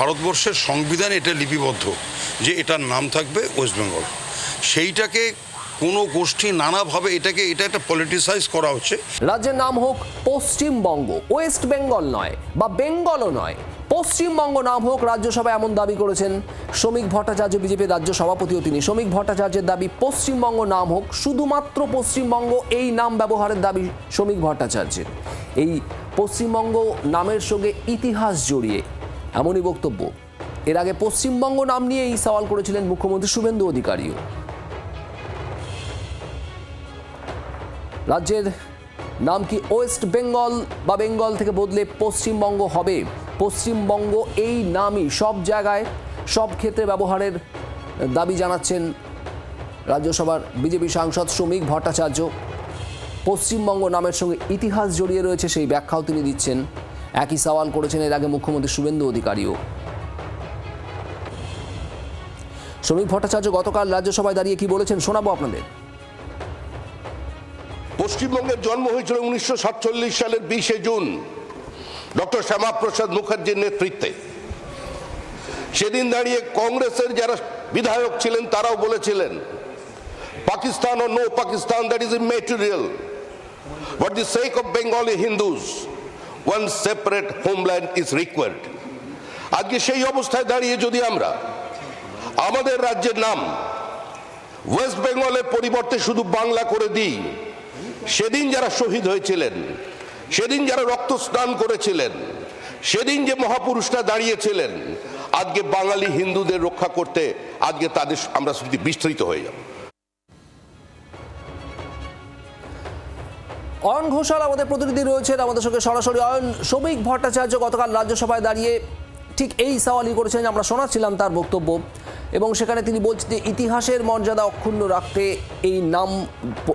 ভারতবর্ষের সংবিধানে এটা লিপিবদ্ধ যে এটার নাম থাকবে ওয়েস্ট বেঙ্গল। সেইটাকে কোনো গোষ্ঠী নানাভাবে এটা একটা পলিটিসাইজ করা হচ্ছে। রাজ্যের নাম হোক পশ্চিমবঙ্গ, ওয়েস্ট বেঙ্গল নয় বা বেঙ্গলও নয়, পশ্চিমবঙ্গ নাম হোক। রাজ্যসভায় এমন দাবি করেছেন শ্রমিক ভট্টাচার্য, বিজেপির রাজ্য সভাপতিও তিনি। শ্রমিক ভট্টাচার্যের দাবি পশ্চিমবঙ্গ নাম হোক, শুধুমাত্র পশ্চিমবঙ্গ এই নাম ব্যবহারের দাবি শ্রমিক ভট্টাচার্যের। এই পশ্চিমবঙ্গ নামের সঙ্গে ইতিহাস জড়িয়ে এমনই বক্তব্য। এর আগে পশ্চিমবঙ্গ নাম নিয়ে এই সওয়াল করেছিলেন মুখ্যমন্ত্রী শুভেন্দু অধিকারীও। রাজ্যের নাম কি ওয়েস্ট বেঙ্গল বা বেঙ্গল থেকে বদলে পশ্চিমবঙ্গ হবে? পশ্চিমবঙ্গ এই নামই সব জায়গায় সব ক্ষেত্রে ব্যবহারের দাবি জানাচ্ছেন রাজ্যসভার বিজেপি সাংসদ শ্রমিক ভট্টাচার্য। পশ্চিমবঙ্গ নামের সঙ্গে ইতিহাস জড়িয়ে রয়েছে, সেই ব্যাখ্যাও তিনি দিচ্ছেন। একই সওয়াল করেছেন এর আগে মুখ্যমন্ত্রী শুভেন্দু অধিকারীও। শ্রমিক ভট্টাচার্য গতকাল রাজ্যসভায় দাঁড়িয়ে কি বলেছেন শোনাবো আপনাদের। পশ্চিমবঙ্গের জন্ম হয়েছিল 1947 সালের 20 জুন ডক্টর শ্যামাপ্রসাদ মুখার্জির নেতৃত্বে। সেদিন দাঁড়িয়ে কংগ্রেসের যারা বিধায়ক ছিলেন তারাও বলেছিলেন Pakistan or no Pakistan, that is immaterial. For the sake of Bengali Hindus, one separate homeland is required. আজকে সেই অবস্থায় দাঁড়িয়ে যদি আমরা আমাদের রাজ্যের নাম ওয়েস্ট বেঙ্গলের পরিবর্তে শুধু বাংলা করে দিই, সেদিন যারা শহীদ হয়েছিলেন, সেদিন যারা রক্ত স্নান করেছিলেন, সেদিন যে মহাপুরুষরা দাঁড়িয়েছিলেন, আজকে বাঙালি হিন্দুদের রক্ষা করতে আজকে তাদের আমরা স্মৃতি বিস্মৃত হয়ে যাব। অয়ন ঘোষাল আমাদের প্রতিনিধি রয়েছেন আমাদের সঙ্গে সরাসরি। অয়ন, শ্রমিক ভট্টাচার্য গতকাল রাজ্যসভায় দাঁড়িয়ে ঠিক এই সওয়ালই করেছেন, আমরা শোনাচ্ছিলাম তার বক্তব্য, এবং সেখানে তিনি বলছেন যে ইতিহাসের মর্যাদা অক্ষুণ্ণ রাখতে এই নাম,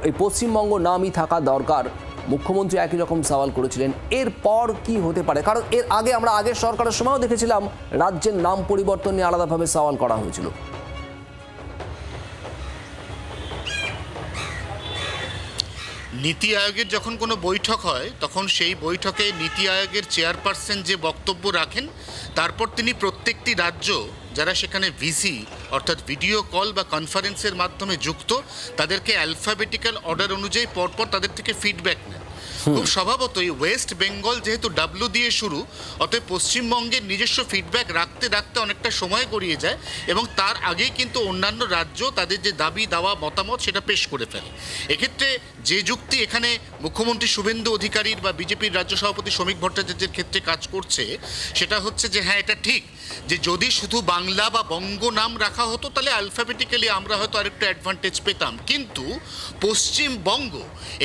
এই পশ্চিমবঙ্গ নামই থাকা দরকার। মুখ্যমন্ত্রী একই রকম সওয়াল করেছিলেন। এরপর কি হতে পারে? কারণ এর আগে আমরা আগের সরকারের সময়ও দেখেছিলাম রাজ্যের নাম পরিবর্তন নিয়ে আলাদাভাবে সওয়াল করা হয়েছিল। নীতি আয়োগের যখন কোনো বৈঠক হয় তখন সেই বৈঠকে নীতি আয়োগের চেয়ারপারসন যে বক্তব্য রাখেন, তারপর তিনি প্রত্যেকটি রাজ্য যারা সেখানে ভিসি অর্থাৎ ভিডিও কল বা কনফারেন্সের মাধ্যমে যুক্ত, তাদেরকে অ্যালফাবেটিক্যাল অর্ডার অনুযায়ী পরপর তাদের থেকে ফিডব্যাক নেন। খুব স্বভাবতই ওয়েস্ট বেঙ্গল যেহেতু ডাব্লু দিয়ে শুরু, অতএব পশ্চিমবঙ্গের নিজস্ব ফিডব্যাক রাখতে রাখতে অনেকটা সময় গড়িয়ে যায় এবং তার আগেই কিন্তু অন্যান্য রাজ্য তাদের যে দাবি দাওয়া মতামত সেটা পেশ করে ফেলে। এক্ষেত্রে যে যুক্তি এখানে মুখ্যমন্ত্রী শুভেন্দু অধিকারীর বা বিজেপির রাজ্য সভাপতি শ্রমিক ভট্টাচার্যের ক্ষেত্রে কাজ করছে, সেটা হচ্ছে যে হ্যাঁ, এটা ঠিক যে যদি শুধু বাংলা বা বঙ্গ নাম রাখা হতো তাহলে অ্যালফাবেটিক্যালি আমরা হয়তো আরেকটু অ্যাডভান্টেজ পেতাম, কিন্তু পশ্চিমবঙ্গ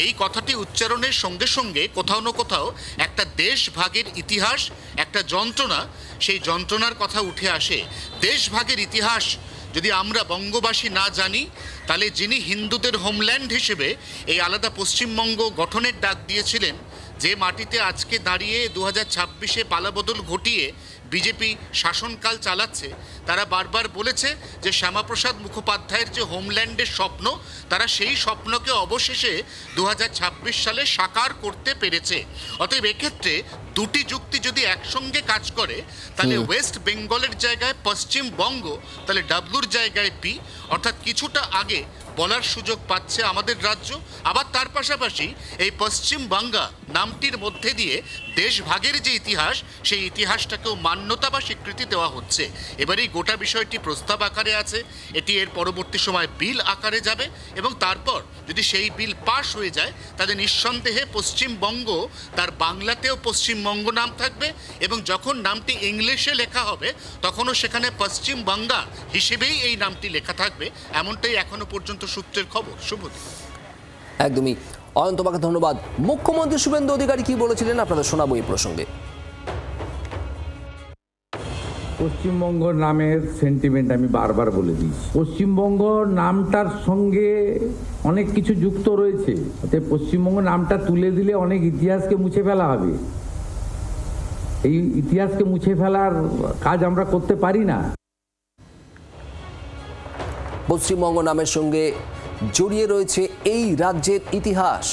এই কথাটি উচ্চারণের সঙ্গে সঙ্গে কোথাও না কোথাও একটা দেশ ভাগের ইতিহাস, একটা যন্ত্রণা, সেই যন্ত্রণার কথা উঠে আসে। দেশ ভাগের ইতিহাস যদি আমরা বঙ্গবাসী না জানি, তাহলে যিনি হিন্দুদের হোমল্যান্ড হিসেবে এই আলাদা পশ্চিমবঙ্গ গঠনের ডাক দিয়েছিলেন, যে মাটিতে আজকে দাঁড়িয়ে 2026-এ পালাবদল ঘটিয়ে বিজেপি শাসনকাল চালাচ্ছে, তারা বারবার বলেছে যে শ্যামাপ্রসাদ মুখোপাধ্যায়ের যে হোমল্যান্ডের স্বপ্ন, তারা সেই স্বপ্নকে অবশেষে 2026 সালে সাকার করতে পেরেছে। অতএব এক্ষেত্রে দুটি যুক্তি যদি একসঙ্গে কাজ করে, তাহলে ওয়েস্ট বেঙ্গলের জায়গায় পশ্চিমবঙ্গ, তাহলে ডাব্লুর জায়গায় পি, অর্থাৎ কিছুটা আগে বলার সুযোগ পাচ্ছে আমাদের রাজ্য। আবার তার পাশাপাশি এই পশ্চিমবাংলা নামটির মধ্যে দিয়ে দেশভাগের যে ইতিহাস, সেই ইতিহাসটাকেও মান্যতা বা স্বীকৃতি দেওয়া হচ্ছে। এবার এই গোটা বিষয়টি প্রস্তাব আকারে আছে, এটি এর পরবর্তী সময় বিল আকারে যাবে এবং তারপর যদি সেই বিল পাশ হয়ে যায়, তাহলে নিঃসন্দেহে পশ্চিমবঙ্গ তার বাংলাতেও পশ্চিমবঙ্গ নাম থাকবে এবং যখন নামটি ইংলিশে লেখা হবে তখনও সেখানে পশ্চিমবাংলা হিসেবেই এই নামটি লেখা থাকবে, এমনটাই এখনো পর্যন্ত সূত্রের খবর। শুভদিন। একদমই অয়ন, তোমাকে ধন্যবাদ। মুখ্যমন্ত্রী শুভেন্দু অধিকারী কি বলেছিলেন আপনাদের শোনাবো এই প্রসঙ্গে। পশ্চিমবঙ্গ নামের সেন্টিমেন্ট আমি বারবার বলে দিয়েছি, পশ্চিমবঙ্গ নামটার সঙ্গে অনেক কিছু যুক্ত রয়েছে। অতএব পশ্চিমবঙ্গ নামটা তুলে দিলে অনেক ইতিহাসকে মুছে ফেলা হবে। এই ইতিহাসকে মুছে ফেলার কাজ আমরা করতে পারি না। পশ্চিমবঙ্গ নামের সঙ্গে জড়িয়ে রয়েছে এই রাজ্যের ইতিহাস।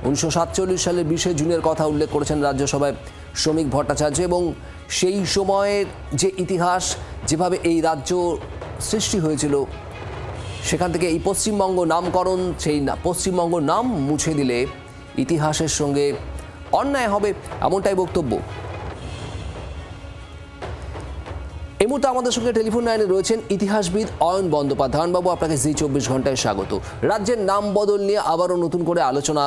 1947 সালের 20 জুনের কথা উল্লেখ করেছেন রাজ্যসভায় শ্রমিক ভট্টাচার্য এবং সেই সময়ের যে ইতিহাস, যেভাবে এই রাজ্য সৃষ্টি হয়েছিল, সেখান থেকে এই পশ্চিমবঙ্গ নামকরণ, সেই পশ্চিমবঙ্গ নাম মুছে দিলে ইতিহাসের সঙ্গে অন্যায় হবে, এমনটাই বক্তব্য। এই মুহূর্তে আমাদের সঙ্গে টেলিফোন লাইনে রয়েছেন ইতিহাসবিদ অয়ন বন্দ্যোপাধ্যায়। অয়নবাবু, আপনাকে জি 24 ঘন্টায় স্বাগত। রাজ্যের নাম বদল নিয়ে আবারও নতুন করে আলোচনা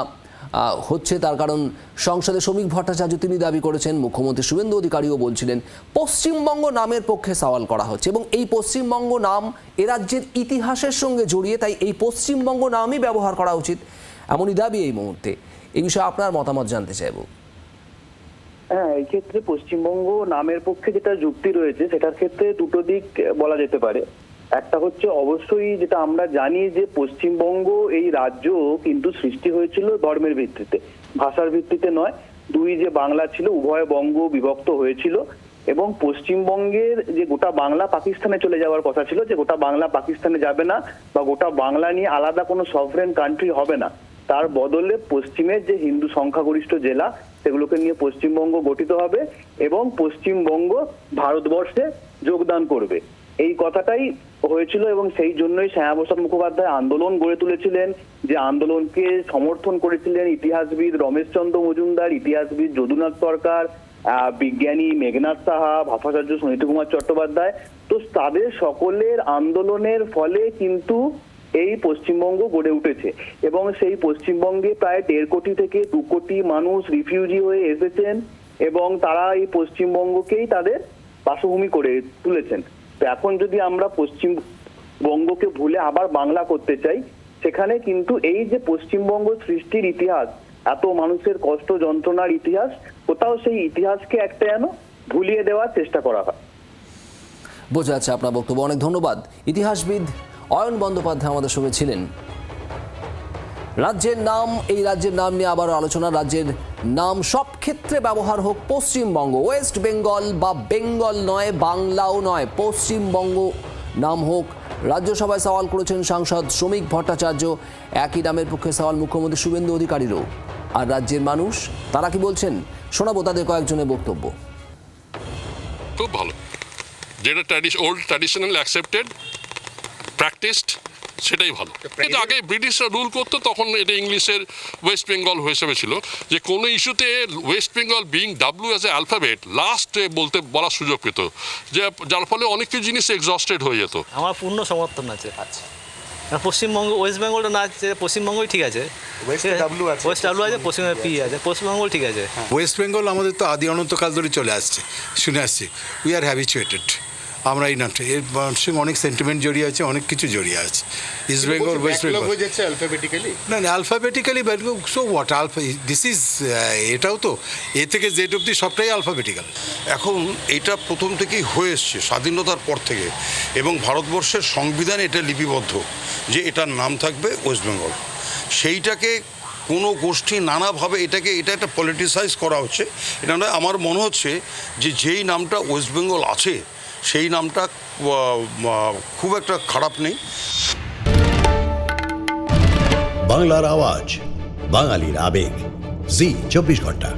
হচ্ছে, তার কারণ সংসদে শ্রমিক ভট্টাচার্য তিনি দাবি করেছেন, মুখ্যমন্ত্রী শুভেন্দু অধিকারীও বলছিলেন পশ্চিমবঙ্গ নামের পক্ষে সওয়াল করা হচ্ছে এবং এই পশ্চিমবঙ্গ নাম এ রাজ্যের ইতিহাসের সঙ্গে জড়িয়ে, তাই এই পশ্চিমবঙ্গ নামই ব্যবহার করা উচিত, এমনই দাবি এই মুহূর্তে। এই বিষয়ে আপনার মতামত জানতে চাইব। হ্যাঁ, এই ক্ষেত্রে পশ্চিমবঙ্গ নামের পক্ষে যেটা যুক্তি রয়েছে সেটার ক্ষেত্রে দুটো দিক বলা যেতে পারে। একটা হচ্ছে অবশ্যই যেটা আমরা জানি যে পশ্চিমবঙ্গ এই রাজ্য কিন্তু সৃষ্টি হয়েছিল ধর্মের ভিত্তিতে, ভাষার ভিত্তিতে নয়। দুই যে বাংলা ছিল, উভয় বঙ্গ বিভক্ত হয়েছিল এবং পশ্চিমবঙ্গের যে গোটা বাংলা পাকিস্তানে চলে যাওয়ার কথা ছিল, যে গোটা বাংলা পাকিস্তানে যাবে না বা গোটা বাংলা নিয়ে আলাদা কোনো সফরেন কান্ট্রি হবে না, তার বদলে পশ্চিমের যে হিন্দু সংখ্যাগরিষ্ঠ জেলা সেগুলোকে নিয়ে পশ্চিমবঙ্গ গঠিত হবে এবং পশ্চিমবঙ্গ ভারতবর্ষে যোগদান করবে, এই কথাটাই হয়েছিল। এবং সেই জন্যই শ্যামাপ্রসাদ মুখোপাধ্যায় আন্দোলন গড়ে তুলেছিলেন, যে আন্দোলনকে সমর্থন করেছিলেন ইতিহাসবিদ রমেশচন্দ্র মজুমদার, ইতিহাসবিদ যদুনাথ সরকার, বিজ্ঞানী মেঘনাথ সাহা, ভাষাচার্য সুনীতি কুমার চট্টোপাধ্যায়। তো তাদের সকলের আন্দোলনের ফলে কিন্তু এই পশ্চিমবঙ্গ গড়ে উঠেছে এবং সেই পশ্চিমবঙ্গে প্রায় 1.5 কোটি থেকে 2 কোটি মানুষ রিফিউজি হয়ে এসেছেন এবং তারা এই পশ্চিমবঙ্গকেই তাদের বাসভূমি করে তুলেছেন। তো এখন যদি আমরা পশ্চিমবঙ্গকে ভুলে আবার বাংলা করতে চাই, সেখানে কিন্তু এই যে পশ্চিমবঙ্গ সৃষ্টির ইতিহাস, এত মানুষের কষ্ট যন্ত্রণার ইতিহাস, কোথাও সেই ইতিহাসকে একটা যেন ভুলিয়ে দেওয়ার চেষ্টা করা হয়। বোঝা যাচ্ছে আপনার বক্তব্য, অনেক ধন্যবাদ। ইতিহাসবিদ অয়ন বন্দ্যোপাধ্যায় আমাদের সঙ্গে ছিলেন। রাজ্যের নাম, এই রাজ্যের নাম নিয়ে আবারও আলোচনা। রাজ্যের নাম সব ক্ষেত্রে ব্যবহার হোক পশ্চিমবঙ্গ, ওয়েস্ট বেঙ্গল বা বেঙ্গল নয়, বাংলাও নয়, পশ্চিমবঙ্গ নাম হোক। রাজ্যসভায় সওয়াল করেছেন সাংসদ শ্রমিক ভট্টাচার্য, একই নামের পক্ষে সওয়াল মুখ্যমন্ত্রী শুভেন্দু অধিকারীরও। আর রাজ্যের মানুষ তারা কি বলছেন শোনাবো তাদের কয়েকজনের বক্তব্য। খুব ভালো, যেটা ওল্ড ট্র্যাডিশনাল অ্যাকসেপ্টেড প্র্যাকটিসড সেটাই ভালো। কিন্তু আগে ব্রিটিশরা রুল করতো, তখন এটা ইংলিশের ওয়েস্ট বেঙ্গল হিসেবে ছিল, যে কোনো ইস্যুতে West Bengal being W as a alphabet লাস্টে বলার সুযোগ পেত, যে যার ফলে অনেক কিছু জিনিস এক্সস্টেড হয়ে যেত। আমার পূর্ণ সমর্থন আছে। আচ্ছা, পশ্চিমবঙ্গ, ওয়েস্ট বেঙ্গলটা না আছে, পশ্চিমবঙ্গই ঠিক আছে, ওয়েস্ট ডাব্লিউ আছে, পশ্চিমবঙ্গ পি আছে, পশ্চিমবঙ্গ ঠিক আছে। ওয়েস্ট বেঙ্গল আমাদের তো আদি অনন্তকাল ধরে চলে আসছে, শুনে আসছি, উই আর হ্যাবিচুয়েটেড। আমরা এই নামটা এর সঙ্গে অনেক সেন্টিমেন্ট জড়িয়ে আছে, অনেক কিছু জড়িয়ে আছে। ইস্ট বেঙ্গল, ওয়েস্ট বেঙ্গল হয়ে যাচ্ছে অ্যালফাবেটিক্যালি। না না, alphabetically so what, this is, এটাও তো এ থেকে জেড অবধি সবটাই অ্যালফাবেটিক্যাল। এখন এটা প্রথম থেকেই হয়ে এসছে স্বাধীনতার পর থেকে, এবং ভারতবর্ষের সংবিধানে এটা লিপিবদ্ধ যে এটার নাম থাকবে ওয়েস্ট বেঙ্গল। সেইটাকে কোনো গোষ্ঠী নানাভাবে এটা একটা পলিটিসাইজ করা হচ্ছে। এটা নয়, আমার মনে হচ্ছে যে যেই নামটা ওয়েস্ট বেঙ্গল আছে সেই নামটা খুব একটা খারাপ নেই। বাংলার আওয়াজ, বাঙালির আবেগ, জি 24 ঘন্টা।